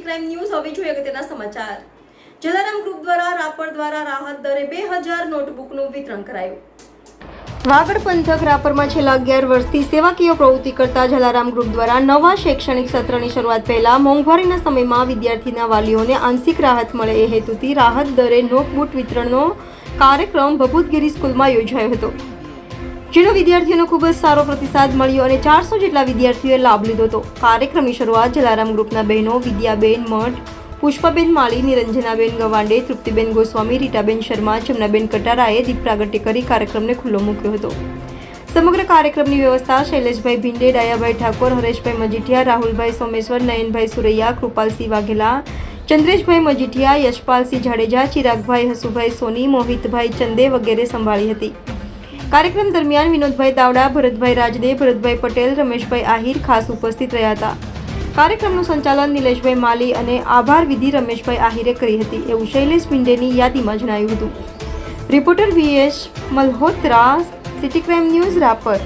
Crime news હવે જોઈએ અગત્યના સમાચાર। જલારામ ગ્રુપ દ્વારા રાપર દ્વારા રાહત દરે 2000 નોટબુકનું વિતરણ કરાયું। વાગડ પંથક રાપરમાં છેલ્લા 11 વર્ષથી સેવાકીય પ્રવૃત્તિ કરતા જલારામ ગ્રુપ દ્વારા નવા શૈક્ષણિક સત્રની શરૂઆત પહેલા મોંઘવારીના સમયમાં વિદ્યાર્થીના વાલીઓને આંશિક રાહત મળે એ હેતુથી રાહત દરે નોટબુક વિતરણનો કાર્યક્રમ ભભૂતગીરી સ્કૂલમાં યોજાયો હતો, જેનો વિદ્યાર્થીઓનો ખૂબ જ સારો પ્રતિસાદ મળ્યો અને 400 જેટલા વિદ્યાર્થીઓએ લાભ લીધો હતો। કાર્યક્રમની શરૂઆત જલારામ ગ્રુપના બહેનો વિદ્યાબેન મઠ, પુષ્પાબેન માળી, નિરંજનાબેન ગવાંડે, તૃપ્તિબેન ગોસ્વામી, રીટાબેન શર્મા, ચમનાબેન કટારાએ દીપ પ્રાગટ્ય કરી કાર્યક્રમને ખુલ્લો મૂક્યો હતો। સમગ્ર કાર્યક્રમની વ્યવસ્થા શૈલેષભાઈ ભીંડે, ડાયાભાઈ ઠાકોર, હરેશભાઈ મજીઠિયા, રાહુલભાઈ સોમેશ્વર, નયનભાઈ સુરૈયા, કૃપાલસિંહ વાઘેલા, ચંદ્રેશભાઈ મજીઠિયા, યશપાલસિંહ જાડેજા, ચિરાગભાઈ હસુભાઈ સોની, મોહિતભાઈ ચંદે વગેરે સંભાળી હતી। કાર્યક્રમ દરમિયાન વિનોદભાઈ દાવડા, ભરતભાઈ રાજદે, ભરતભાઈ પટેલ, રમેશભાઈ આહિર ખાસ ઉપસ્થિત રહ્યા હતા। કાર્યક્રમનું સંચાલન નિલેશભાઈ માલી અને આભાર વિધિ રમેશભાઈ આહિરે કરી હતી એવું શૈલેષ ભીંડેની યાદીમાં જણાવ્યું હતું। Reporter VS Malhotra, city crime news, Rapar.